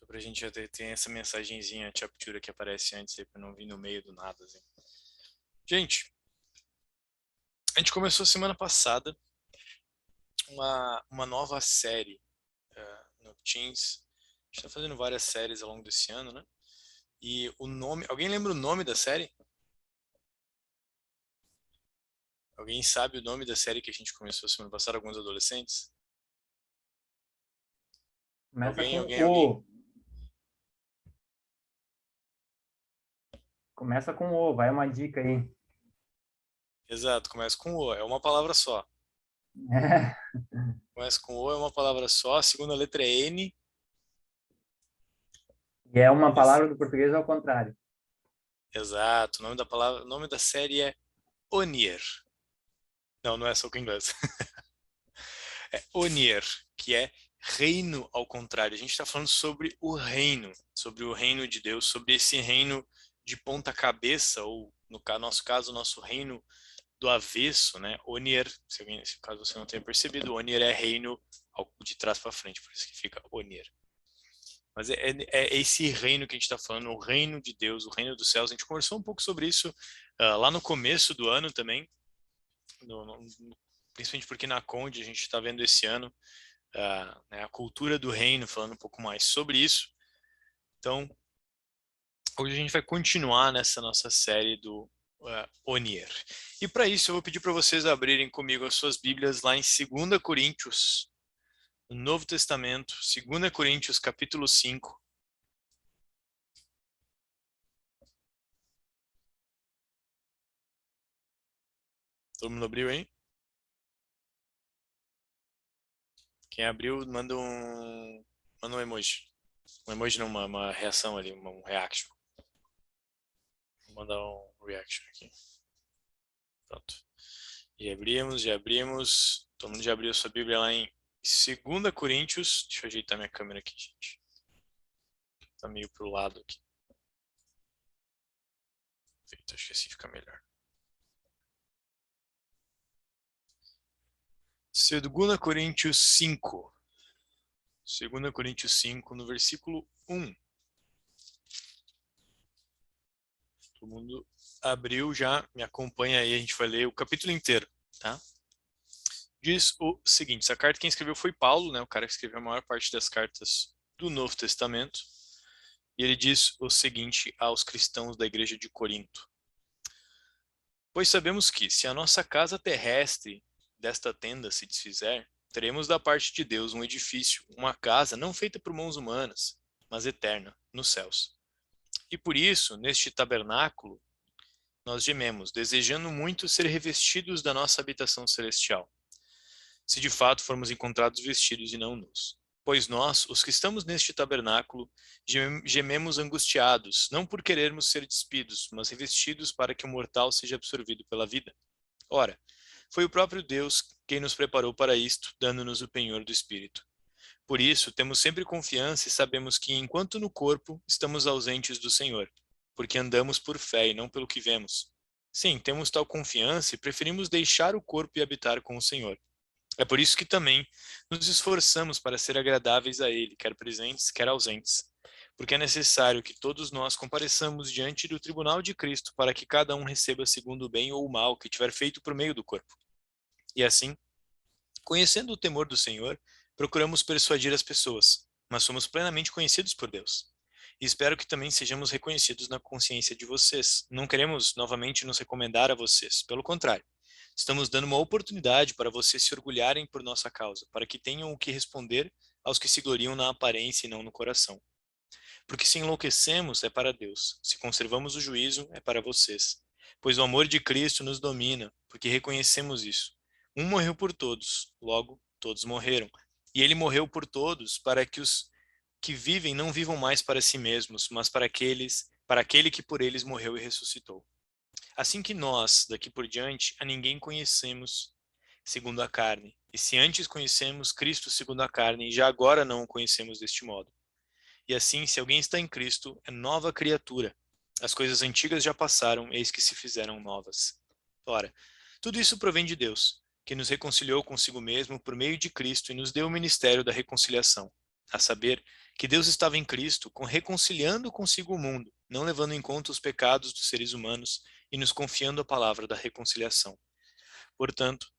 Só pra gente já ter, tem essa mensagenzinha captura que aparece antes aí pra não vir no meio do nada, assim. Gente, a gente começou semana passada uma nova série no Teams. A gente tá fazendo várias séries ao longo desse ano, né? E o nome, alguém lembra o nome da série? Alguém sabe o nome da série que a gente começou semana passada, alguns adolescentes? Começa Alguém, com alguém, alguém? O. Começa com O, vai uma dica aí. Exato, começa com O, é uma palavra só. Começa com O, é uma palavra só, a segunda letra é N. E é uma Ex- palavra do português ao contrário. Exato, o nome da palavra, o nome da série é Onier. Não, não é só com inglês. É Onier, que é reino ao contrário. A gente está falando sobre o reino de Deus, sobre esse reino de ponta cabeça, ou no nosso caso, o nosso reino do avesso, né? Onier, se caso você não tenha percebido, Onier é reino de trás para frente, por isso que fica Onier. Mas é esse reino que a gente está falando, o reino de Deus, o reino dos céus. A gente conversou um pouco sobre isso lá no começo do ano também, principalmente porque na Conde a gente está vendo esse ano né, a cultura do reino, falando um pouco mais sobre isso. Então, hoje a gente vai continuar nessa nossa série do Onier. E para isso eu vou pedir para vocês abrirem comigo as suas Bíblias lá em 2 Coríntios, no Novo Testamento, 2 Coríntios capítulo 5. Todo mundo abriu aí? Quem abriu, manda um emoji. Um emoji não, uma reação ali, um reaction. Vou mandar um reaction aqui. Pronto. Já abrimos. Todo mundo já abriu sua Bíblia lá em 2 Coríntios. Deixa eu ajeitar minha câmera aqui, gente. Tá meio pro lado aqui. Feito, acho que assim fica melhor. 2 Coríntios 5. 2 Coríntios 5, no versículo 1. Todo mundo abriu já, me acompanha aí, a gente vai ler o capítulo inteiro, tá? Diz o seguinte, essa carta quem escreveu foi Paulo, né, o cara que escreveu a maior parte das cartas do Novo Testamento, e ele diz o seguinte aos cristãos da igreja de Corinto: Pois sabemos que, se a nossa casa terrestre desta tenda se desfizer, teremos da parte de Deus um edifício, uma casa não feita por mãos humanas, mas eterna, nos céus. E por isso, neste tabernáculo, nós gememos, desejando muito ser revestidos da nossa habitação celestial, se de fato formos encontrados vestidos e não nus. Pois nós, os que estamos neste tabernáculo, gememos angustiados, não por querermos ser despidos, mas revestidos para que o mortal seja absorvido pela vida. Ora, foi o próprio Deus quem nos preparou para isto, dando-nos o penhor do Espírito. Por isso, temos sempre confiança e sabemos que, enquanto no corpo, estamos ausentes do Senhor, porque andamos por fé e não pelo que vemos. Sim, temos tal confiança e preferimos deixar o corpo e habitar com o Senhor. É por isso que também nos esforçamos para ser agradáveis a Ele, quer presentes, quer ausentes. Porque é necessário que todos nós compareçamos diante do tribunal de Cristo para que cada um receba segundo o bem ou o mal que tiver feito por meio do corpo. E assim, conhecendo o temor do Senhor, procuramos persuadir as pessoas, mas somos plenamente conhecidos por Deus. E espero que também sejamos reconhecidos na consciência de vocês. Não queremos novamente nos recomendar a vocês, pelo contrário. Estamos dando uma oportunidade para vocês se orgulharem por nossa causa, para que tenham o que responder aos que se gloriam na aparência e não no coração. Porque se enlouquecemos, é para Deus. Se conservamos o juízo, é para vocês. Pois o amor de Cristo nos domina, porque reconhecemos isso. Um morreu por todos, logo todos morreram. E ele morreu por todos, para que os que vivem não vivam mais para si mesmos, mas para aquele que por eles morreu e ressuscitou. Assim que nós, daqui por diante, a ninguém conhecemos segundo a carne. E se antes conhecemos Cristo segundo a carne, já agora não o conhecemos deste modo. E assim, se alguém está em Cristo, é nova criatura. As coisas antigas já passaram, eis que se fizeram novas. Ora, tudo isso provém de Deus, que nos reconciliou consigo mesmo por meio de Cristo e nos deu o ministério da reconciliação. a saber, que Deus estava em Cristo, reconciliando consigo o mundo, não levando em conta os pecados dos seres humanos e nos confiando a palavra da reconciliação. Portanto,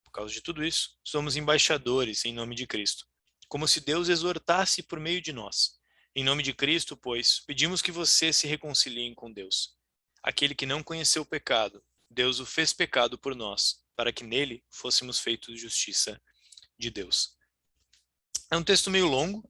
por causa de tudo isso, somos embaixadores em nome de Cristo, como se Deus exortasse por meio de nós. Em nome de Cristo, pois, pedimos que vocês se reconciliem com Deus. Aquele que não conheceu o pecado, Deus o fez pecado por nós, para que nele fôssemos feitos justiça de Deus. É um texto meio longo,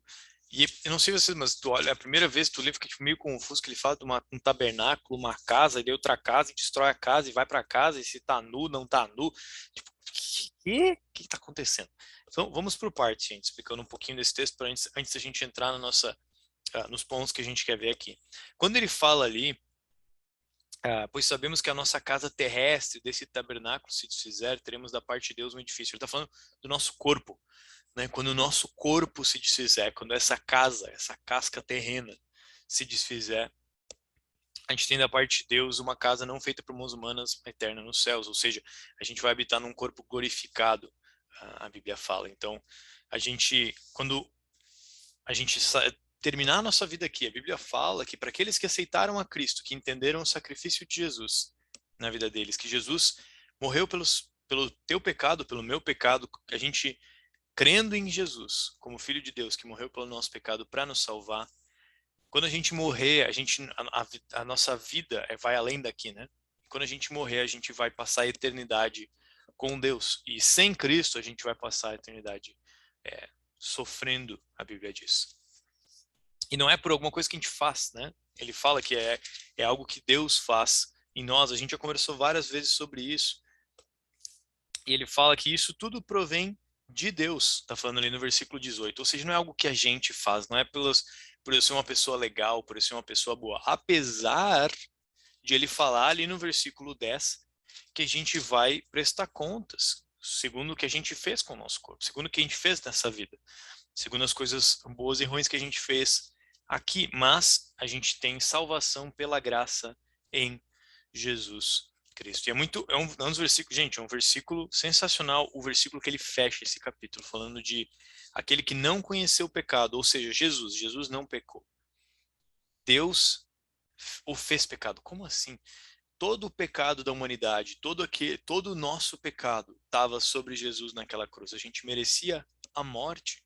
e eu não sei vocês, mas tu olha, a primeira vez que tu lê, fica tipo, meio confuso, que ele fala de um tabernáculo, uma casa, e daí outra casa, e destrói a casa, e vai para casa, e se tá nu, não tá nu. Tipo, o que tá acontecendo? Então, vamos por parte, gente, explicando um pouquinho desse texto, antes da gente entrar na nos pontos que a gente quer ver aqui. Quando ele fala ali, pois sabemos que a nossa casa terrestre, desse tabernáculo se desfizer, teremos da parte de Deus um edifício. Ele está falando do nosso corpo, né? Quando o nosso corpo se desfizer, quando essa casa, essa casca terrena se desfizer, a gente tem da parte de Deus uma casa não feita por mãos humanas, eterna nos céus, ou seja, a gente vai habitar num corpo glorificado, a Bíblia fala. Então, quando a gente terminar a nossa vida aqui, a Bíblia fala que para aqueles que aceitaram a Cristo, que entenderam o sacrifício de Jesus na vida deles, que Jesus morreu pelo teu pecado, pelo meu pecado, a gente crendo em Jesus como Filho de Deus, que morreu pelo nosso pecado para nos salvar. Quando a gente morrer, a nossa vida vai além daqui, né? Quando a gente morrer, a gente vai passar a eternidade com Deus. E sem Cristo, a gente vai passar a eternidade sofrendo, a Bíblia diz. E não é por alguma coisa que a gente faz, né? Ele fala que é algo que Deus faz em nós. A gente já conversou várias vezes sobre isso. E ele fala que isso tudo provém de Deus. Está falando ali no versículo 18. Ou seja, não é algo que a gente faz. Não é por eu ser uma pessoa legal, por eu ser uma pessoa boa. Apesar de ele falar ali no versículo 10 que a gente vai prestar contas segundo o que a gente fez com o nosso corpo, segundo o que a gente fez nessa vida, segundo as coisas boas e ruins que a gente fez aqui, mas a gente tem salvação pela graça em Jesus Cristo. E é um dos versículos, gente, é um versículo sensacional, o versículo que ele fecha esse capítulo, falando de aquele que não conheceu o pecado, ou seja, Jesus não pecou. Deus o fez pecado. Como assim? Todo o pecado da humanidade, todo o nosso pecado estava sobre Jesus naquela cruz. A gente merecia a morte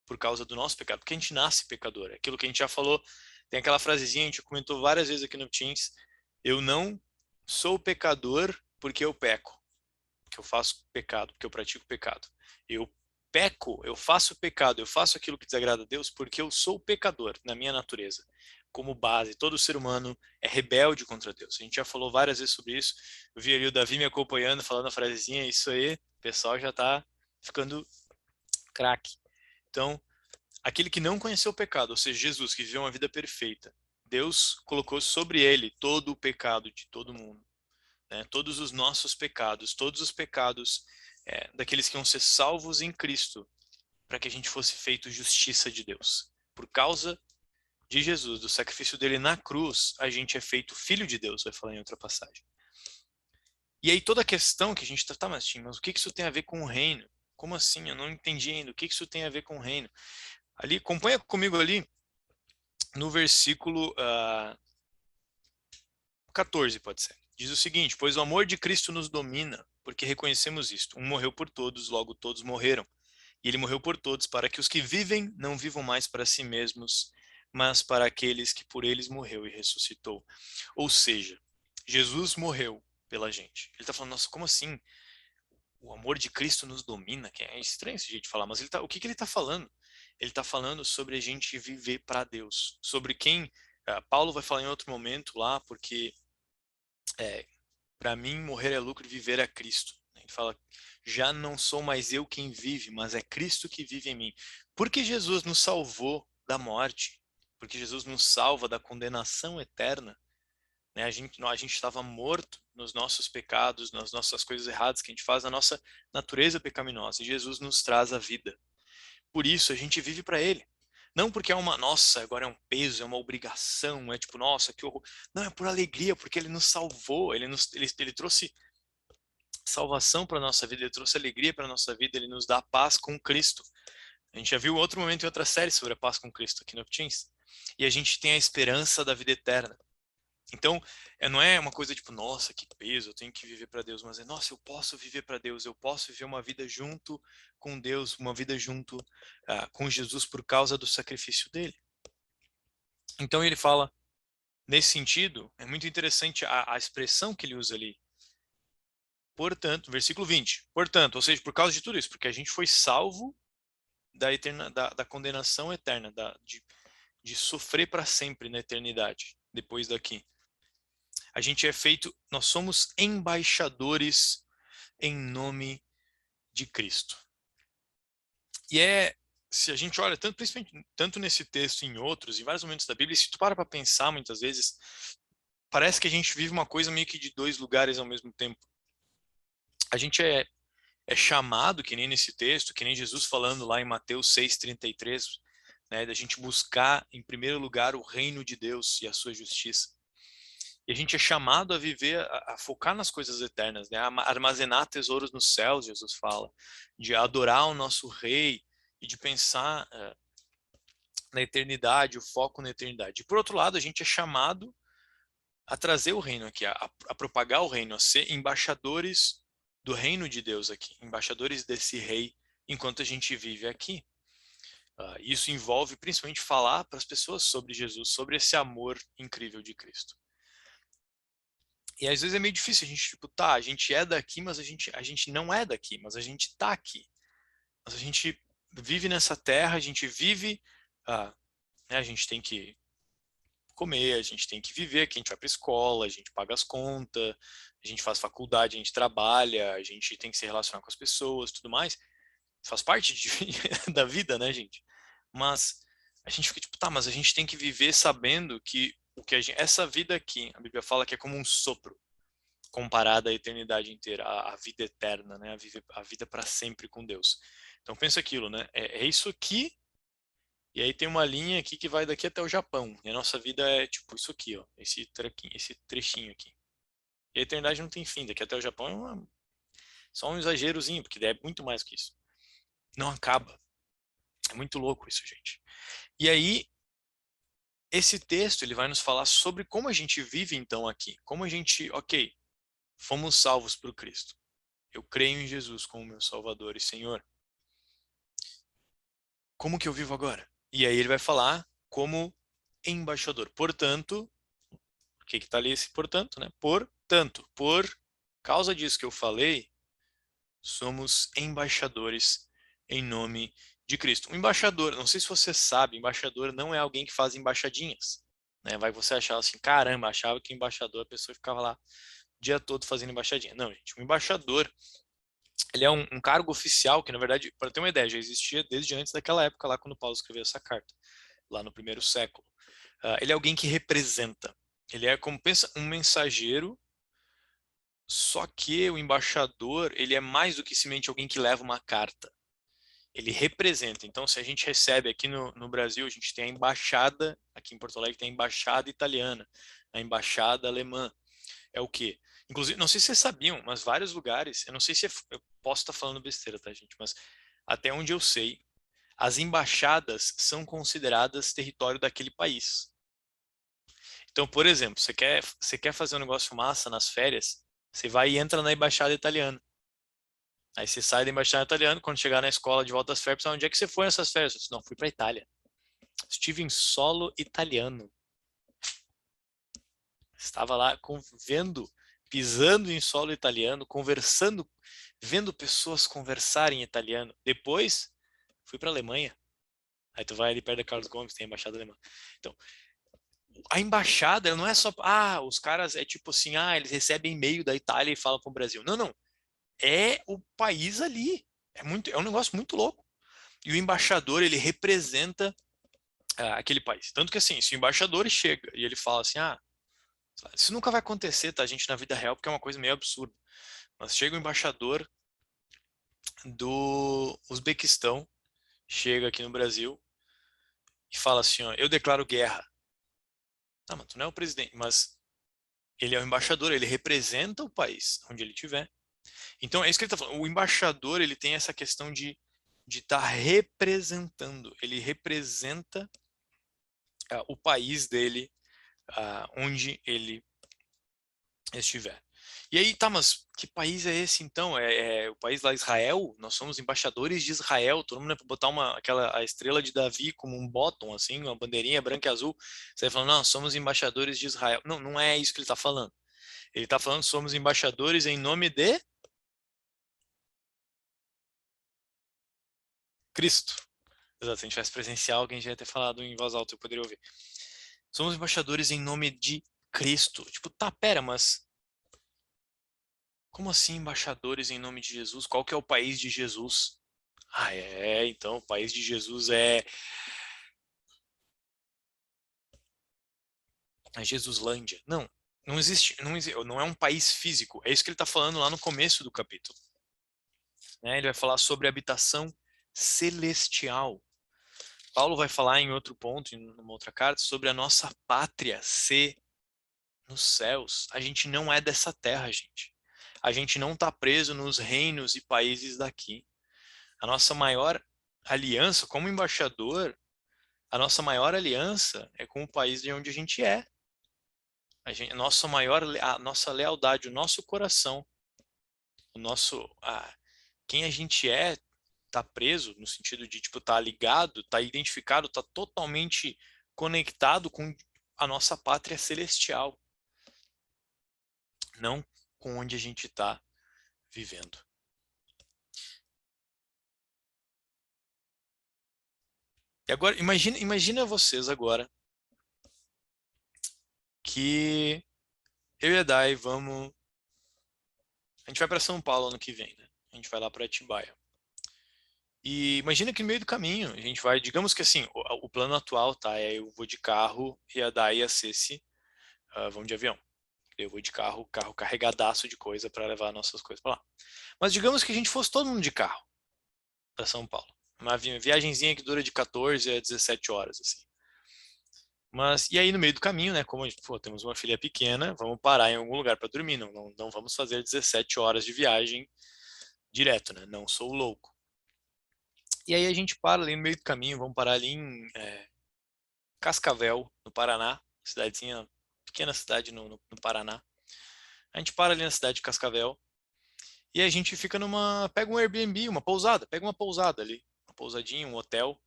por causa do nosso pecado, porque a gente nasce pecador. Aquilo que a gente já falou, tem aquela frasezinha, a gente comentou várias vezes aqui no Teams, eu não sou pecador porque eu peco, porque eu faço pecado, porque eu pratico pecado. Eu peco, eu faço pecado, eu faço aquilo que desagrada a Deus porque eu sou pecador na minha natureza. Como base, todo ser humano é rebelde contra Deus. A gente já falou várias vezes sobre isso. Eu vi ali o Davi me acompanhando, falando a frasezinha, isso aí, o pessoal já tá ficando craque. Então, aquele que não conheceu o pecado, ou seja, Jesus, que viveu uma vida perfeita, Deus colocou sobre ele todo o pecado de todo mundo, né? Todos os nossos pecados, todos os pecados daqueles que iam ser salvos em Cristo, para que a gente fosse feito justiça de Deus. Por causa de Jesus, do sacrifício dele na cruz, a gente é feito filho de Deus, vai falar em outra passagem. E aí toda a questão que a gente tá, mas o que isso tem a ver com o reino? Como assim? Eu não entendi ainda. O que isso tem a ver com o reino? Ali, acompanha comigo ali no versículo 14, pode ser. Diz o seguinte: pois o amor de Cristo nos domina, porque reconhecemos isto. Um morreu por todos, logo todos morreram. E ele morreu por todos, para que os que vivem não vivam mais para si mesmos, mas para aqueles que por eles morreu e ressuscitou. Ou seja, Jesus morreu pela gente. Ele está falando, nossa, como assim? O amor de Cristo nos domina? Que é estranho esse jeito de falar, mas o que ele está falando? Ele está falando sobre a gente viver para Deus, sobre quem Paulo vai falar em outro momento lá, porque para mim morrer é lucro e viver é Cristo. Ele fala, já não sou mais eu quem vive, mas é Cristo que vive em mim. Porque Jesus nos salvou da morte, porque Jesus nos salva da condenação eterna, né? A gente estava morto nos nossos pecados, nas nossas coisas erradas que a gente faz, na nossa natureza pecaminosa, e Jesus nos traz a vida. Por isso a gente vive para Ele. Não porque nossa, agora é um peso, é uma obrigação, é tipo, nossa, que horror. Não, é por alegria, porque Ele nos salvou, Ele trouxe salvação para a nossa vida, Ele trouxe alegria para a nossa vida, Ele nos dá paz com Cristo. A gente já viu outro momento em outra série sobre a paz com Cristo aqui no Teams. E a gente tem a esperança da vida eterna. Então, não é uma coisa tipo, nossa, que peso, eu tenho que viver para Deus, mas é, nossa, eu posso viver para Deus, eu posso viver uma vida junto com Deus, uma vida junto com Jesus por causa do sacrifício dele. Então ele fala, nesse sentido, é muito interessante a expressão que ele usa ali. Portanto, versículo 20, portanto, ou seja, por causa de tudo isso, porque a gente foi salvo da condenação eterna, de sofrer para sempre na eternidade, depois daqui. A gente é feito, nós somos embaixadores em nome de Cristo. E se a gente olha, tanto nesse texto e em outros, em vários momentos da Bíblia, se tu para pensar muitas vezes, parece que a gente vive uma coisa meio que de dois lugares ao mesmo tempo. A gente é chamado, que nem nesse texto, que nem Jesus falando lá em Mateus 6,33, né, da gente buscar em primeiro lugar o reino de Deus e a sua justiça. E a gente é chamado a viver, a focar nas coisas eternas, né? A armazenar tesouros nos céus, Jesus fala, de adorar o nosso Rei e de pensar na eternidade, o foco na eternidade. E por outro lado, a gente é chamado a trazer o reino aqui, a propagar o reino, a ser embaixadores do reino de Deus aqui, embaixadores desse Rei enquanto a gente vive aqui. Isso envolve principalmente falar para as pessoas sobre Jesus, sobre esse amor incrível de Cristo. E às vezes é meio difícil a gente, tipo, a gente é daqui, mas a gente não é daqui, mas a gente tá aqui. Mas a gente vive nessa terra, a gente vive, né, a gente tem que comer, a gente tem que viver aqui, a gente vai pra escola, a gente paga as contas, a gente faz faculdade, a gente trabalha, a gente tem que se relacionar com as pessoas, tudo mais. Faz parte da vida, né, gente? Mas a gente fica tipo, mas a gente tem que viver sabendo que essa vida aqui, a Bíblia fala que é como um sopro comparada à eternidade inteira, à vida eterna, né? A vida para sempre com Deus. Então pensa aquilo, né? É isso aqui, e aí tem uma linha aqui que vai daqui até o Japão. E a nossa vida é tipo isso aqui, ó, esse trechinho aqui. E a eternidade não tem fim, daqui até o Japão só um exagerozinho, porque é muito mais que isso. Não acaba. É muito louco isso, gente. E aí, esse texto ele vai nos falar sobre como a gente vive então aqui. Como a gente, ok, fomos salvos por Cristo. Eu creio em Jesus como meu Salvador e Senhor. Como que eu vivo agora? E aí ele vai falar como embaixador. Portanto, o que está ali esse portanto, né? Portanto, por causa disso que eu falei, somos embaixadores em nome de Cristo. Um embaixador, não sei se você sabe, embaixador não é alguém que faz embaixadinhas. Né? Vai você achar assim, caramba, achava que embaixador, a pessoa ficava lá o dia todo fazendo embaixadinha. Não, gente, um embaixador, ele é um cargo oficial que, na verdade, para ter uma ideia, já existia desde antes daquela época lá quando Paulo escreveu essa carta, lá no primeiro século. Ele é alguém que representa. Ele é como, pensa, um mensageiro, só que o embaixador, ele é mais do que simplesmente alguém que leva uma carta. Ele representa. Então, se a gente recebe aqui no Brasil, a gente tem a embaixada, aqui em Porto Alegre tem a embaixada italiana, a embaixada alemã. É o quê? Inclusive, não sei se vocês sabiam, mas vários lugares, eu não sei se eu posso estar falando besteira, tá, gente? Mas até onde eu sei, as embaixadas são consideradas território daquele país. Então, por exemplo, você quer fazer um negócio massa nas férias, você vai e entra na embaixada italiana. Aí você sai da embaixada italiana, quando chegar na escola de volta às férias, onde é que você foi nessas férias? Eu disse, não, fui para Itália. Estive em solo italiano. Estava lá pisando em solo italiano, conversando, vendo pessoas conversarem em italiano. Depois, fui para a Alemanha. Aí tu vai ali perto da Carlos Gomes, tem a embaixada alemã. Então, a embaixada, ela não é só, os caras é tipo assim, eles recebem e-mail da Itália e falam para o Brasil. Não, não. É o país ali. É um negócio muito louco. E o embaixador, ele representa aquele país. Tanto que assim, se o embaixador chega e ele fala assim, isso nunca vai acontecer, tá, gente, na vida real, porque é uma coisa meio absurda. Mas chega o embaixador do Uzbequistão, chega aqui no Brasil e fala assim, ó, eu declaro guerra. Não, mas tu não é o presidente, mas ele é o embaixador, ele representa o país onde ele estiver. Então é isso que ele está falando. O embaixador, ele tem essa questão de de estar representando. Ele representa o país dele, onde ele estiver. E aí, tá, mas que país é esse então? É o país lá, Israel? Nós somos embaixadores de Israel. Todo mundo é para botar a estrela de Davi como um bottom, assim, uma bandeirinha branca e azul. Você vai falando, não, somos embaixadores de Israel. Não, não é isso que ele está falando. Ele está falando, somos embaixadores em nome de Cristo. Exato, se a gente tivesse presencial, alguém já ia ter falado em voz alta, eu poderia ouvir. Somos embaixadores em nome de Cristo. Tipo, tá, pera, mas como assim embaixadores em nome de Jesus? Qual que é o país de Jesus? Ah, então o país de Jesus é a Jesuslândia. Não, não existe, não é um país físico. É isso que ele está falando lá no começo do capítulo. Né? Ele vai falar sobre habitação celestial. Paulo vai falar em outro ponto, em uma outra carta, sobre a nossa pátria ser nos céus. A gente não é dessa terra, gente. A gente não está preso nos reinos e países daqui. A nossa maior aliança, como embaixador, a nossa maior aliança é com o país de onde a gente é. A nossa lealdade, o nosso coração, o nosso, quem a gente é, tá preso no sentido de tipo tá ligado, tá identificado, tá totalmente conectado com a nossa pátria celestial, não com onde a gente está vivendo. E agora imagina vocês agora que eu e a Dai vamos, a gente vai para São Paulo ano que vem, né? A gente vai lá para Atibaia. E imagina que no meio do caminho, a gente vai, digamos que assim, o plano atual, tá? É eu vou de carro e a Dai e a Ceci vão de avião. Eu vou de carro carregadaço de coisa para levar nossas coisas para lá. Mas digamos que a gente fosse todo mundo de carro para São Paulo. Uma viagenzinha que dura de 14 a 17 horas, assim. Mas, e aí no meio do caminho, né, como pô, temos uma filha pequena, vamos parar em algum lugar para dormir, não vamos fazer 17 horas de viagem direto, né, não sou louco. E aí a gente para ali no meio do caminho, vamos parar ali em Cascavel, no Paraná, cidadezinha, pequena cidade no Paraná. A gente para ali na cidade de Cascavel e a gente fica pega um Airbnb, pega uma pousada ali, uma pousadinha, um hotel.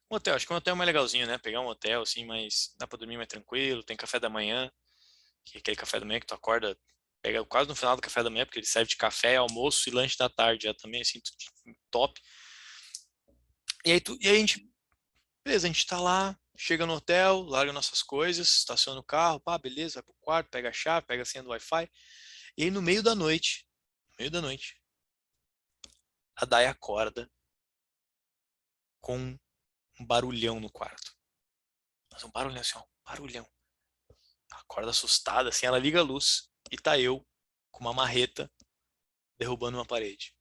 Um hotel, acho que um hotel é mais legalzinho, né? Pegar um hotel assim, mas dá pra dormir mais tranquilo, tem café da manhã, que é aquele café da manhã que tu acorda, pega quase no final do café da manhã, porque ele serve de café, almoço e lanche da tarde, já também assim, top. E aí a gente, beleza, a gente tá lá, chega no hotel, larga nossas coisas, estaciona o carro, pá, beleza, vai pro quarto, pega a chave, pega a senha do Wi-Fi. E aí no meio da noite, a Dai acorda com um barulhão no quarto. Mas um barulhão assim, ó, um barulhão. Acorda assustada, assim, ela liga a luz e tá eu com uma marreta derrubando uma parede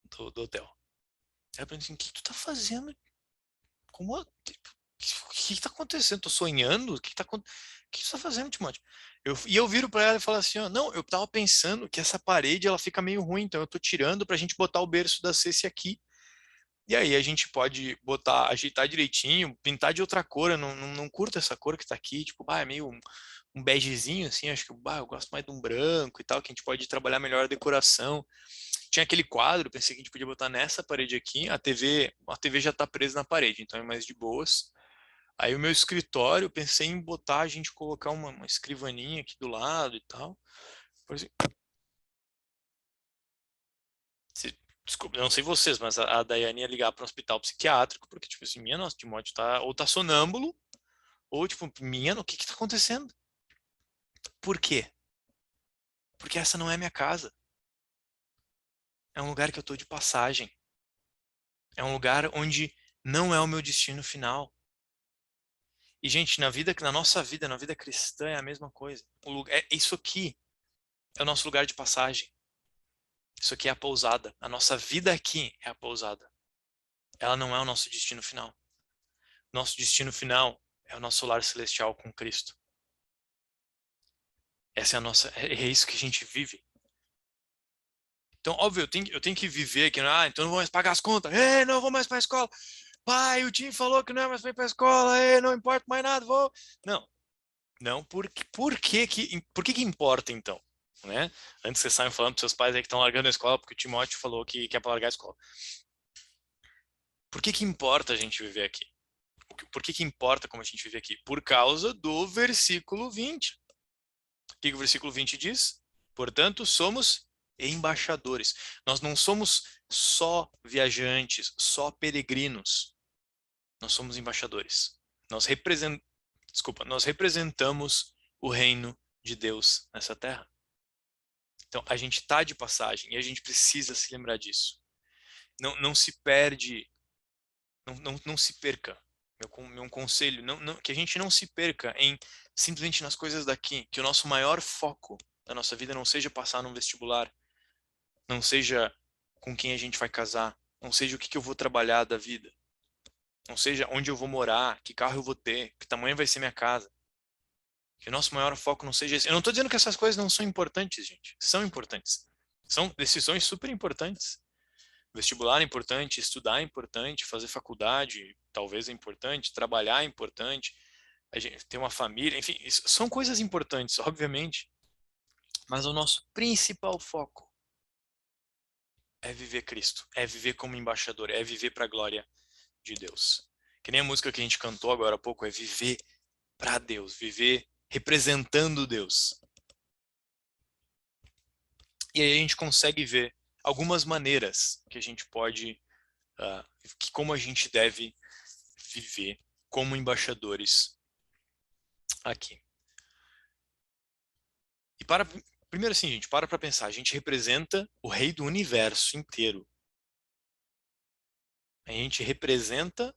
do hotel. Ela pergunta assim, o que tu tá fazendo? Como? O que tá acontecendo? Tô sonhando? O que tu tá fazendo, Timóteo? Eu viro pra ela e falo assim, ó, não, eu tava pensando que essa parede ela fica meio ruim, então eu tô tirando pra gente botar o berço da Ceci aqui. E aí a gente pode botar, ajeitar direitinho, pintar de outra cor. Eu não curto essa cor que tá aqui, tipo, é meio um begezinho, assim, acho que eu gosto mais de um branco e tal, que a gente pode trabalhar melhor a decoração. Tinha aquele quadro, pensei que a gente podia botar nessa parede aqui, a TV já tá presa na parede, então é mais de boas. Aí o meu escritório, pensei em botar, a gente colocar uma escrivaninha aqui do lado e tal. Por exemplo, desculpa, eu não sei vocês, mas a Daiane ia ligar para um hospital psiquiátrico, porque, tipo assim, minha nossa, Timóteo ou tá sonâmbulo, ou, tipo, o que que tá acontecendo? Por quê? Porque essa não é minha casa. É um lugar que eu tô de passagem. É um lugar onde não é o meu destino final. E, gente, na nossa vida, na vida cristã, é a mesma coisa. Isso aqui é o nosso lugar de passagem. Isso aqui é a pousada. A nossa vida aqui é a pousada. Ela não é o nosso destino final. Nosso destino final é o nosso lar celestial com Cristo. Essa é a nossa, é isso que a gente vive. Então, óbvio, eu tenho que viver aqui, então não vou mais pagar as contas, não vou mais para a escola, pai, o time falou que não é mais para ir para a escola, não importa mais nada, vou. Não, não, por que importa então? Né? Antes que vocês saiam falando para seus pais aí que estão largando a escola porque o Timóteo falou que é para largar a escola. Por que importa a gente viver aqui? Por que importa como a gente vive aqui? Por causa do versículo 20. O que o versículo 20 diz? Portanto, somos embaixadores. Nós não somos só viajantes, só peregrinos. Nós somos embaixadores. Nós representamos o reino de Deus nessa terra. Então, a gente está de passagem e a gente precisa se lembrar disso. Não se perde, não se perca. Meu conselho, que a gente não se perca em simplesmente nas coisas daqui, que o nosso maior foco da nossa vida não seja passar num vestibular, não seja com quem a gente vai casar, não seja o que eu vou trabalhar da vida, não seja onde eu vou morar, que carro eu vou ter, que tamanho vai ser minha casa. Que o nosso maior foco não seja esse. Eu não estou dizendo que essas coisas não são importantes, gente. São importantes. São decisões super importantes. Vestibular é importante, estudar é importante, fazer faculdade talvez é importante, trabalhar é importante, a gente ter uma família, enfim, são coisas importantes, obviamente. Mas o nosso principal foco é viver Cristo, é viver como embaixador, é viver para a glória de Deus. Que nem a música que a gente cantou agora há pouco, é viver para Deus, viver representando Deus. E aí a gente consegue ver algumas maneiras que a gente pode, como a gente deve viver como embaixadores aqui. E primeiro assim, gente, para pensar, a gente representa o rei do universo inteiro. A gente representa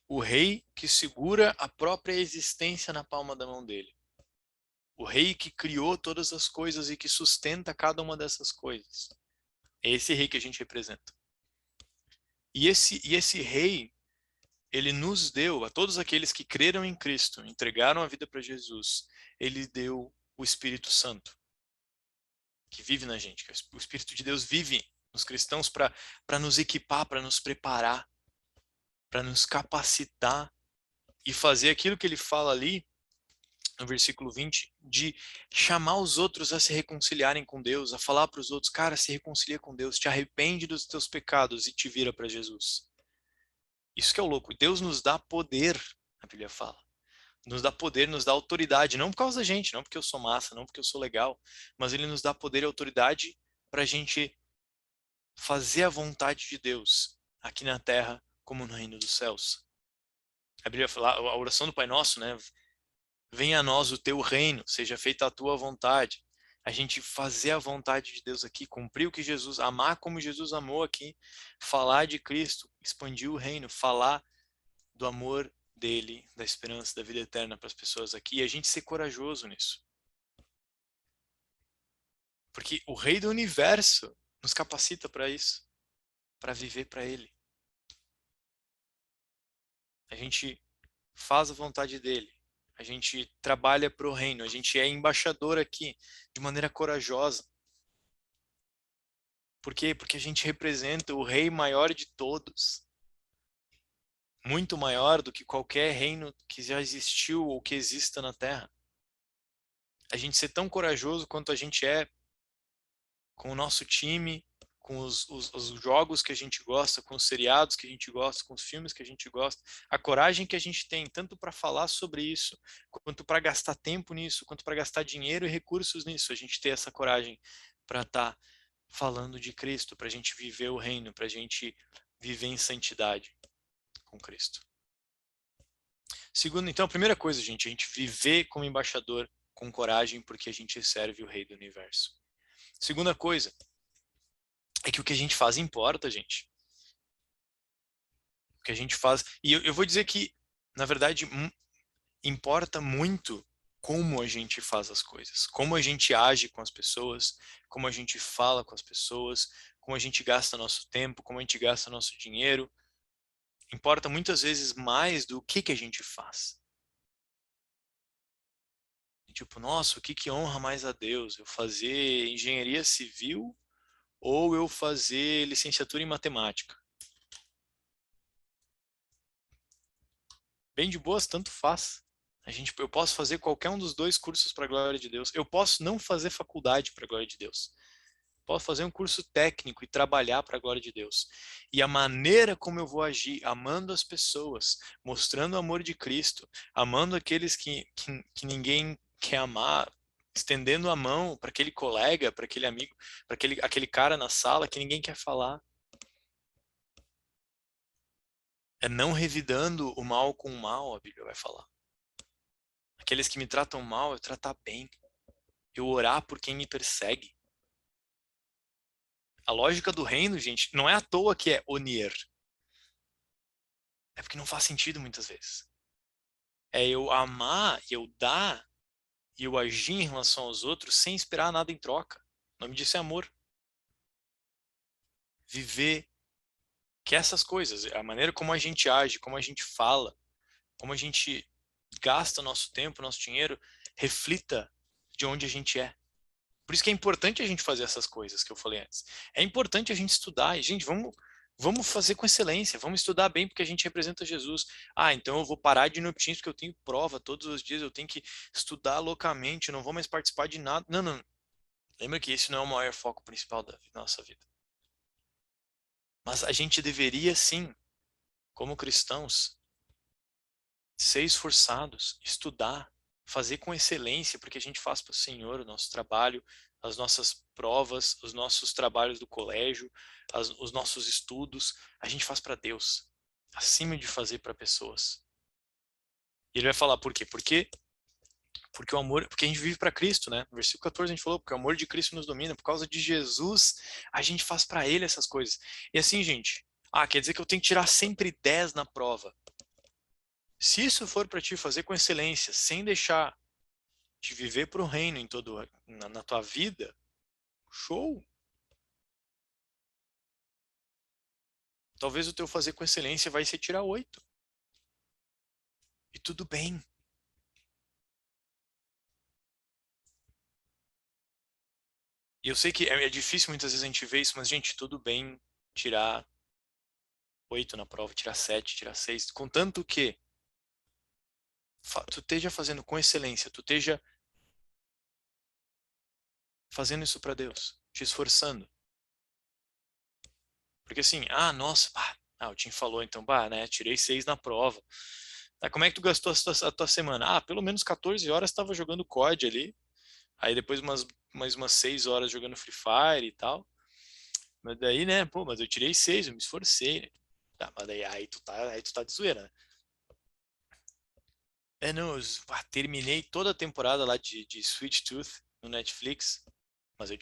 o rei que segura a própria existência na palma da mão dele. O rei que criou todas as coisas e que sustenta cada uma dessas coisas. É esse rei que a gente representa. E esse rei, ele nos deu, a todos aqueles que creram em Cristo, entregaram a vida para Jesus, ele deu o Espírito Santo, que vive na gente. O Espírito de Deus vive nos cristãos para nos equipar, para nos preparar, para nos capacitar e fazer aquilo que ele fala ali no versículo 20, de chamar os outros a se reconciliarem com Deus, a falar para os outros, cara, se reconcilia com Deus, te arrepende dos teus pecados e te vira para Jesus. Isso que é o louco. Deus nos dá poder, a Bíblia fala. Nos dá poder, nos dá autoridade, não por causa da gente, não porque eu sou massa, não porque eu sou legal, mas ele nos dá poder e autoridade para a gente fazer a vontade de Deus aqui na terra como no reino dos céus. A Bíblia fala, a oração do Pai Nosso, né? Venha a nós o teu reino, seja feita a tua vontade. A gente fazer a vontade de Deus aqui, cumprir o que Jesus, amar como Jesus amou aqui, falar de Cristo, expandir o reino, falar do amor dele, da esperança, da vida eterna para as pessoas aqui, e a gente ser corajoso nisso. Porque o Rei do Universo nos capacita para isso, para viver para Ele. A gente faz a vontade dele, a gente trabalha para o reino, a gente é embaixador aqui de maneira corajosa. Por quê? Porque a gente representa o Rei maior de todos. Muito maior do que qualquer reino que já existiu ou que exista na Terra. A gente ser tão corajoso quanto a gente é com o nosso time, com os jogos que a gente gosta, com os seriados que a gente gosta, com os filmes que a gente gosta, a coragem que a gente tem, tanto para falar sobre isso, quanto para gastar tempo nisso, quanto para gastar dinheiro e recursos nisso, a gente ter essa coragem para estar falando de Cristo, para a gente viver o reino, para a gente viver em santidade com Cristo. Segundo, então, a primeira coisa, gente, a gente viver como embaixador com coragem, porque a gente serve o Rei do Universo. Segunda coisa, é que o que a gente faz importa, gente. O que a gente faz. E eu vou dizer que, na verdade, importa muito como a gente faz as coisas, como a gente age com as pessoas, como a gente fala com as pessoas, como a gente gasta nosso tempo, como a gente gasta nosso dinheiro. Importa muitas vezes mais do que a gente faz. Tipo, nossa, o que honra mais a Deus? Eu fazer engenharia civil ou eu fazer licenciatura em matemática. Bem de boas, tanto faz. Eu posso fazer qualquer um dos dois cursos para a glória de Deus. Eu posso não fazer faculdade para a glória de Deus. Posso fazer um curso técnico e trabalhar para a glória de Deus. E a maneira como eu vou agir, amando as pessoas, mostrando o amor de Cristo, amando aqueles que ninguém quer amar, estendendo a mão para aquele colega, para aquele amigo, para aquele cara na sala que ninguém quer falar. É não revidando o mal com o mal, a Bíblia vai falar. Aqueles que me tratam mal, eu tratar bem. Eu orar por quem me persegue. A lógica do reino, gente, não é à toa que é onier. É porque não faz sentido muitas vezes. É eu amar, eu dar e eu agir em relação aos outros sem esperar nada em troca. O nome disso é amor. Viver que essas coisas, a maneira como a gente age, como a gente fala, como a gente gasta nosso tempo, nosso dinheiro, reflita de onde a gente é. Por isso que é importante a gente fazer essas coisas que eu falei antes. É importante a gente estudar. E, gente, vamos fazer com excelência. Vamos estudar bem porque a gente representa Jesus. Ah, então eu vou parar de ir no Teams porque eu tenho prova todos os dias. Eu tenho que estudar loucamente. Eu não vou mais participar de nada. Não, não. Lembra que esse não é o maior foco principal da nossa vida. Mas a gente deveria, sim, como cristãos, ser esforçados, estudar, fazer com excelência, porque a gente faz para o Senhor o nosso trabalho, as nossas provas, os nossos trabalhos do colégio, os nossos estudos, a gente faz para Deus, acima de fazer para pessoas. E ele vai falar por quê? Porque o amor, porque a gente vive para Cristo, né? No versículo 14 a gente falou, porque o amor de Cristo nos domina, por causa de Jesus, a gente faz para ele essas coisas. E assim, gente, quer dizer que eu tenho que tirar sempre 10 na prova. Se isso for para te fazer com excelência, sem deixar de viver para o reino na tua vida, show! Talvez o teu fazer com excelência vai ser tirar 8. E tudo bem. E eu sei que é difícil muitas vezes a gente ver isso, mas, gente, tudo bem tirar 8 na prova, tirar 7, tirar 6, contanto que tu esteja fazendo com excelência, tu esteja fazendo isso para Deus, te esforçando. Porque assim, nossa, o Tim falou, então, né, tirei 6 na prova. Como é que tu gastou a tua semana? Pelo menos 14 horas estava jogando COD ali. Aí depois mais umas 6 horas jogando Free Fire e tal. Mas daí, né, mas eu tirei 6, eu me esforcei, né? Tá, mas daí aí tu tá de zoeira, né? Não, terminei toda a temporada lá de Sweet Tooth no Netflix. Mas eu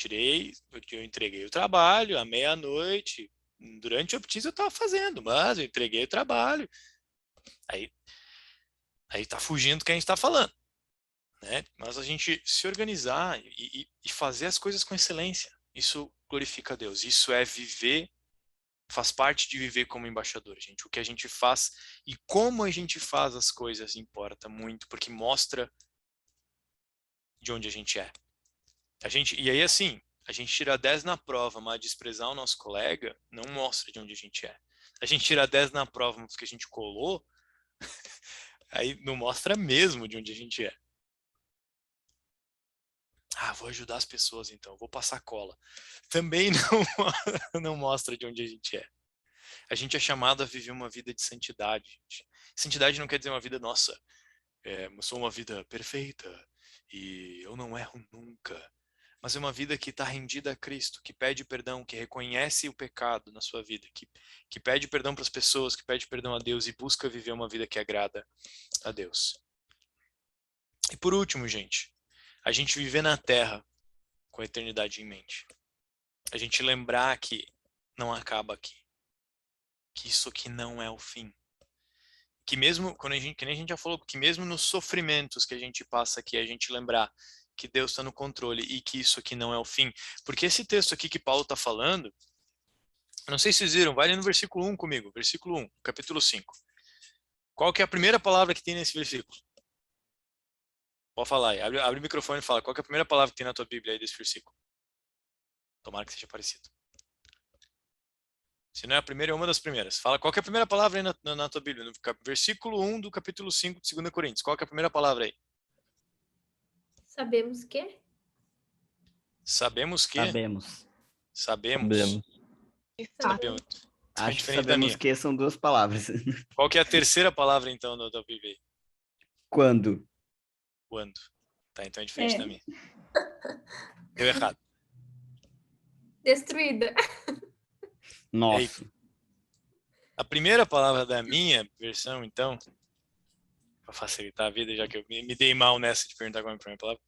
entreguei o trabalho à meia-noite. Durante o uptease eu tava fazendo, mas eu entreguei o trabalho. Aí, aí tá fugindo do que a gente tá falando, né? Mas a gente se organizar e fazer as coisas com excelência, isso glorifica a Deus. Isso é viver, faz parte de viver como embaixador, gente. O que a gente faz e como a gente faz as coisas importa muito, porque mostra de onde a gente é. E aí, assim, a gente tira 10 na prova, mas desprezar o nosso colega não mostra de onde a gente é. A gente tira 10 na prova porque a gente colou, aí não mostra mesmo de onde a gente é. Vou ajudar as pessoas então, vou passar cola. Também não mostra de onde a gente é. A gente é chamado a viver uma vida de santidade, gente. Santidade não quer dizer uma vida, nossa, eu sou uma vida perfeita e eu não erro nunca. Mas é uma vida que está rendida a Cristo, que pede perdão, que reconhece o pecado na sua vida, que pede perdão para as pessoas, que pede perdão a Deus e busca viver uma vida que agrada a Deus. E por último, gente, a gente viver na terra com a eternidade em mente. A gente lembrar que não acaba aqui. Que isso aqui não é o fim. Que mesmo, que nem a gente já falou, que mesmo nos sofrimentos que a gente passa aqui, a gente lembrar que Deus está no controle e que isso aqui não é o fim. Porque esse texto aqui que Paulo está falando, não sei se vocês viram, vai ali no versículo 1 comigo, versículo 1, capítulo 5. Qual que é a primeira palavra que tem nesse versículo? Pode falar aí, abre o microfone e fala, qual que é a primeira palavra que tem na tua Bíblia aí desse versículo? Tomara que seja parecido. Se não é a primeira, é uma das primeiras. Fala qual que é a primeira palavra aí na tua Bíblia, no versículo 1 do capítulo 5 de 2 Coríntios. Qual que é a primeira palavra aí? Sabemos que? Sabemos que? Sabemos. Sabemos. Sabemos. Então é Acho que diferente da sabemos minha. que são duas palavras. Qual que é a terceira palavra, então, da Bíblia aí? Quando? Quando. Tá, então é diferente É. da minha. Deu errado. Destruída. Nossa. A primeira palavra da minha versão, então, para facilitar a vida, já que eu me dei mal nessa de perguntar qual é a primeira palavra,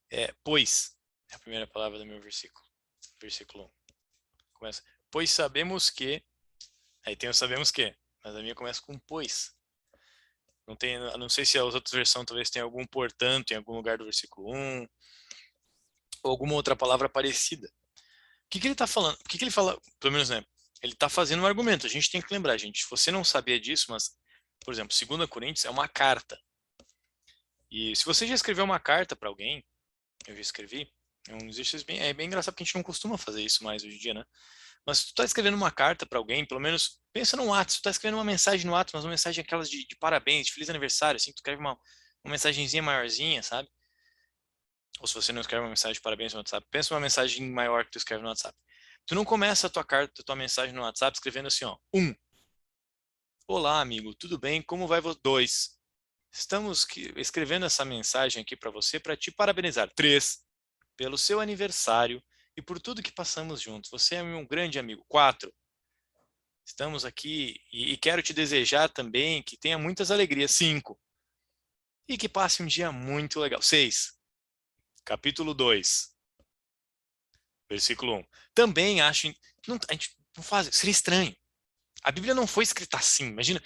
é pois. É a primeira palavra do meu versículo. Versículo 1. Começa, pois sabemos que. Aí tem o sabemos que, mas a minha começa com pois. Não sei se as outras versões talvez tenha algum portanto em algum lugar do versículo 1, ou alguma outra palavra parecida. O que ele está falando? O que ele fala, pelo menos, né? Ele está fazendo um argumento. A gente tem que lembrar, gente. Se você não sabia disso, mas, por exemplo, 2 Coríntios é uma carta. E se você já escreveu uma carta para alguém, eu já escrevi, é bem engraçado porque a gente não costuma fazer isso mais hoje em dia, né? Mas se tu tá escrevendo uma carta para alguém, pelo menos pensa no WhatsApp, tu tá escrevendo uma mensagem no WhatsApp, mas uma mensagem aquelas de parabéns, de feliz aniversário, assim, tu escreve uma mensagenzinha maiorzinha, sabe? Ou se você não escreve uma mensagem de parabéns no WhatsApp, pensa numa mensagem maior que tu escreve no WhatsApp. Tu não começa a tua carta, a tua mensagem no WhatsApp escrevendo assim, ó, olá, amigo, tudo bem? Como vai você? 2. Estamos escrevendo essa mensagem aqui para você para te parabenizar. 3. Pelo seu aniversário e por tudo que passamos juntos. Você é um grande amigo. 4. Estamos aqui e quero te desejar também que tenha muitas alegrias. 5. E que passe um dia muito legal. 6. Capítulo 2. Versículo 1. Também acho... a gente não faz... Seria estranho. A Bíblia não foi escrita assim. Imagina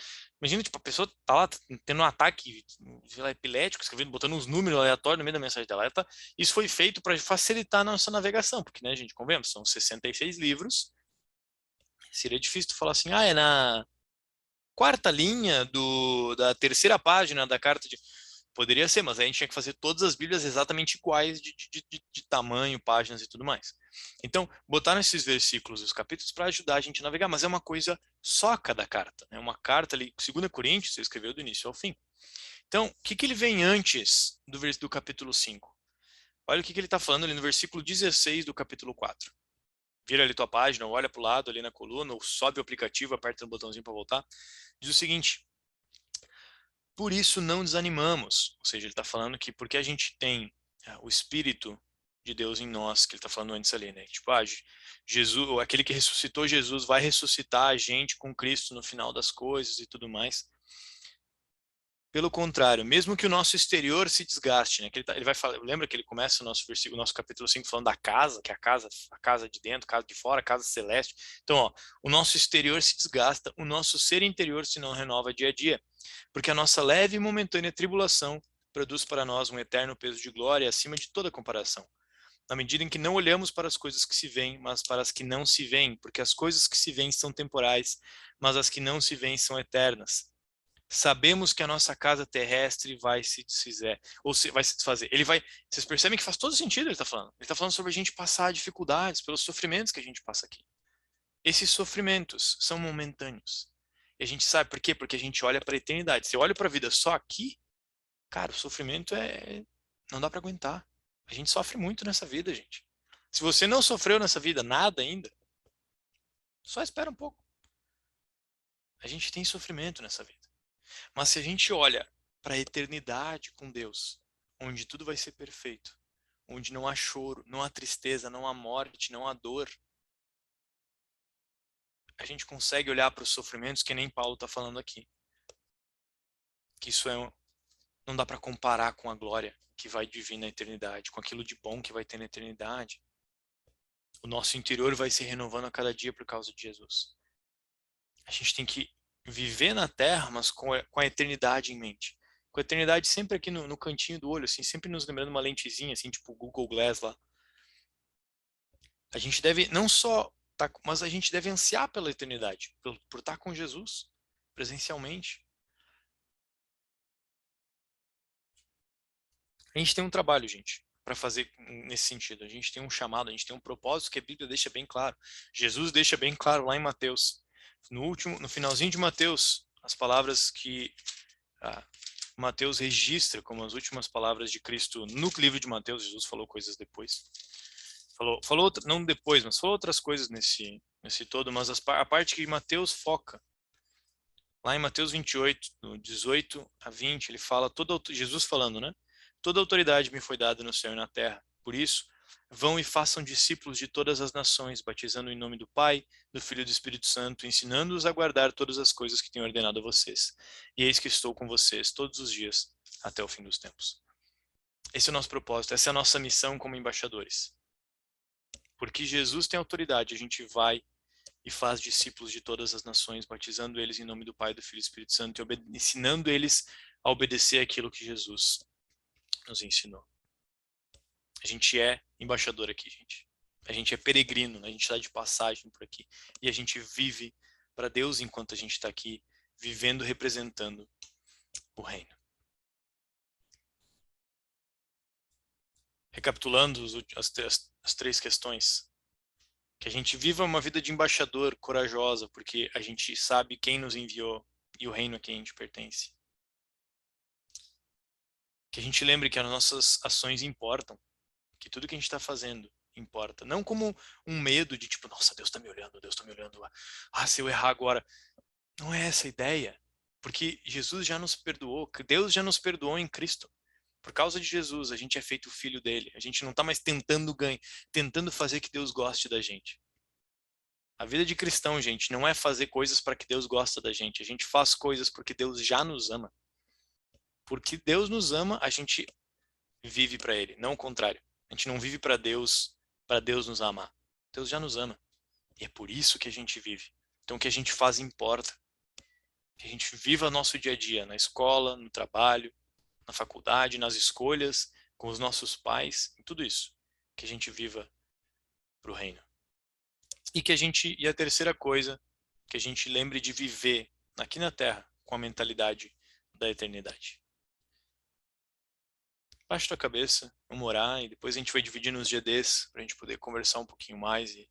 tipo, a pessoa tá lá tendo um ataque, sei lá, epilético, escrevendo, botando uns números aleatórios no meio da mensagem dela. Isso foi feito para facilitar a nossa navegação, porque, né, gente, convenhamos, são 66 livros. Seria difícil tu falar assim, é na quarta linha da terceira página da carta de... Poderia ser, mas aí a gente tinha que fazer todas as Bíblias exatamente iguais de tamanho, páginas e tudo mais. Então, botaram esses versículos, os capítulos, para ajudar a gente a navegar, mas é uma coisa só cada carta. É uma carta ali, 2 Coríntios, você escreveu do início ao fim. Então, o que ele vem antes do capítulo 5? Olha o que ele está falando ali no versículo 16 do capítulo 4. Vira ali tua página, olha para o lado ali na coluna, ou sobe o aplicativo, aperta no botãozinho para voltar. Diz o seguinte: por isso não desanimamos. Ou seja, ele está falando que porque a gente tem o Espírito de Deus em nós, que ele está falando antes ali, né? Tipo, Jesus, aquele que ressuscitou Jesus vai ressuscitar a gente com Cristo no final das coisas e tudo mais. Pelo contrário, mesmo que o nosso exterior se desgaste, né? Ele vai falar, lembra que ele começa o nosso versículo, nosso capítulo 5 falando da casa, que é a casa de dentro, a casa de fora, a casa celeste. Então, ó, o nosso exterior se desgasta, o nosso ser interior se não renova dia a dia, porque a nossa leve e momentânea tribulação produz para nós um eterno peso de glória acima de toda comparação. Na medida em que não olhamos para as coisas que se veem, mas para as que não se veem, porque as coisas que se veem são temporais, mas as que não se veem são eternas. Sabemos que a nossa casa terrestre vai se desfazer, vai se desfazer. Vocês percebem que faz todo sentido ele está falando. Ele está falando sobre a gente passar dificuldades, pelos sofrimentos que a gente passa aqui. Esses sofrimentos são momentâneos. E a gente sabe por quê? Porque a gente olha para a eternidade. Se eu olho para a vida só aqui, cara, o sofrimento não dá para aguentar. A gente sofre muito nessa vida, gente. Se você não sofreu nessa vida nada ainda, só espera um pouco. A gente tem sofrimento nessa vida. Mas se a gente olha para a eternidade com Deus, onde tudo vai ser perfeito, onde não há choro, não há tristeza, não há morte, não há dor, a gente consegue olhar para os sofrimentos que nem Paulo está falando aqui. Que isso não dá para comparar com a glória que vai vir na eternidade, com aquilo de bom que vai ter na eternidade. O nosso interior vai se renovando a cada dia por causa de Jesus. A gente tem que viver na terra, mas com a eternidade em mente. Com a eternidade sempre aqui no cantinho do olho, assim, sempre nos lembrando uma lentezinha, assim, tipo o Google Glass lá. A gente deve não só mas a gente deve ansiar pela eternidade, por estar com Jesus, presencialmente. A gente tem um trabalho, gente. para fazer nesse sentido. A gente tem um chamado, a gente tem um propósito que a Bíblia deixa bem claro. Jesus deixa bem claro lá em Mateus. No finalzinho de Mateus, as palavras que Mateus registra como as últimas palavras de Cristo no livro de Mateus. Jesus falou coisas depois. Falou não depois, mas falou outras coisas nesse todo, mas a parte que Mateus foca, lá em Mateus 28, do 18 a 20, ele fala, Jesus falando, né? Toda autoridade me foi dada no céu e na terra. Por isso, vão e façam discípulos de todas as nações, batizando em nome do Pai, do Filho e do Espírito Santo, ensinando-os a guardar todas as coisas que tenho ordenado a vocês. E eis que estou com vocês todos os dias, até o fim dos tempos. Esse é o nosso propósito, essa é a nossa missão como embaixadores. Porque Jesus tem autoridade, a gente vai e faz discípulos de todas as nações, batizando eles em nome do Pai, do Filho e do Espírito Santo, e ensinando eles a obedecer aquilo que Jesus nos ensinou. A gente é embaixador aqui, gente. A gente é peregrino, a gente está de passagem por aqui. E a gente vive para Deus enquanto a gente está aqui, vivendo, representando o reino. Recapitulando as três questões. Que a gente viva uma vida de embaixador corajosa, porque a gente sabe quem nos enviou e o reino a quem a gente pertence. Que a gente lembre que as nossas ações importam, que tudo que a gente está fazendo importa. Não como um medo de tipo, nossa, Deus está me olhando, Deus está me olhando. Se eu errar agora. Não é essa a ideia. Porque Jesus já nos perdoou, Deus já nos perdoou em Cristo. Por causa de Jesus, a gente é feito filho dele. A gente não está mais tentando fazer que Deus goste da gente. A vida de cristão, gente, não é fazer coisas para que Deus goste da gente. A gente faz coisas porque Deus já nos ama. Porque Deus nos ama, a gente vive para Ele, não o contrário. A gente não vive para Deus nos amar. Deus já nos ama. E é por isso que a gente vive. Então o que a gente faz importa. Que a gente viva nosso dia a dia, na escola, no trabalho, na faculdade, nas escolhas, com os nossos pais, em tudo isso. Que a gente viva para o reino. E a terceira coisa, que a gente lembre de viver aqui na Terra com a mentalidade da eternidade. Baixa tua cabeça, vamos orar e depois a gente vai dividir nos GDs para a gente poder conversar um pouquinho mais e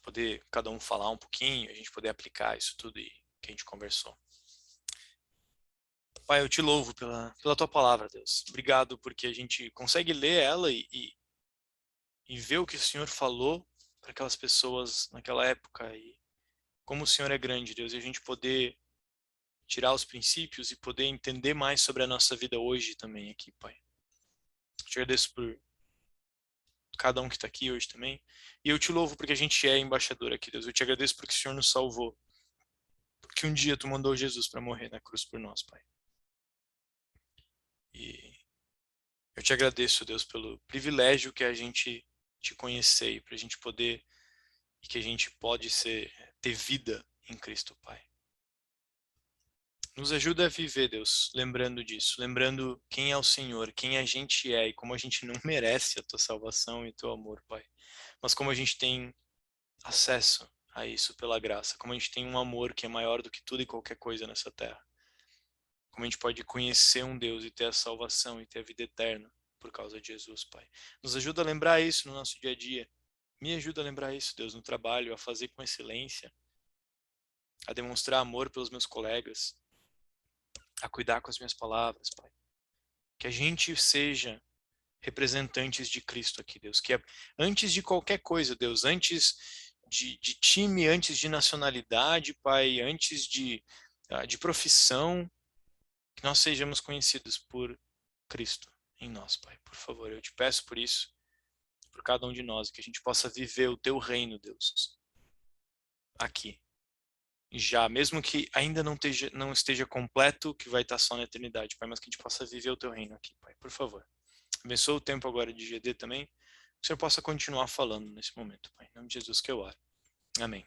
poder cada um falar um pouquinho, a gente poder aplicar isso tudo que a gente conversou. Pai, eu te louvo pela tua palavra, Deus. Obrigado porque a gente consegue ler ela e ver o que o Senhor falou para aquelas pessoas naquela época e como o Senhor é grande, Deus, e a gente poder tirar os princípios e poder entender mais sobre a nossa vida hoje também aqui, Pai. Eu te agradeço por cada um que está aqui hoje também. E eu te louvo porque a gente é embaixador aqui, Deus. Eu te agradeço porque o Senhor nos salvou. Porque um dia tu mandou Jesus para morrer na cruz por nós, Pai. E eu te agradeço, Deus, pelo privilégio que é a gente te conhecer e para a gente poder e que a gente pode ter vida em Cristo, Pai. Nos ajuda a viver, Deus, lembrando disso, lembrando quem é o Senhor, quem a gente é e como a gente não merece a tua salvação e o teu amor, Pai. Mas como a gente tem acesso a isso pela graça, como a gente tem um amor que é maior do que tudo e qualquer coisa nessa terra. Como a gente pode conhecer um Deus e ter a salvação e ter a vida eterna por causa de Jesus, Pai. Nos ajuda a lembrar isso no nosso dia a dia. Me ajuda a lembrar isso, Deus, no trabalho, a fazer com excelência, a demonstrar amor pelos meus colegas, a cuidar com as minhas palavras, Pai. Que a gente seja representantes de Cristo aqui, Deus. Que antes de qualquer coisa, Deus, antes de time, antes de nacionalidade, Pai, antes de profissão, que nós sejamos conhecidos por Cristo em nós, Pai. Por favor, eu te peço por isso, por cada um de nós, que a gente possa viver o teu reino, Deus, aqui. Já, mesmo que ainda não esteja completo, que vai estar só na eternidade, Pai, mas que a gente possa viver o teu reino aqui, Pai, por favor. Abençoa o tempo agora de GD também, que o Senhor possa continuar falando nesse momento, Pai. Em nome de Jesus que eu oro. Amém.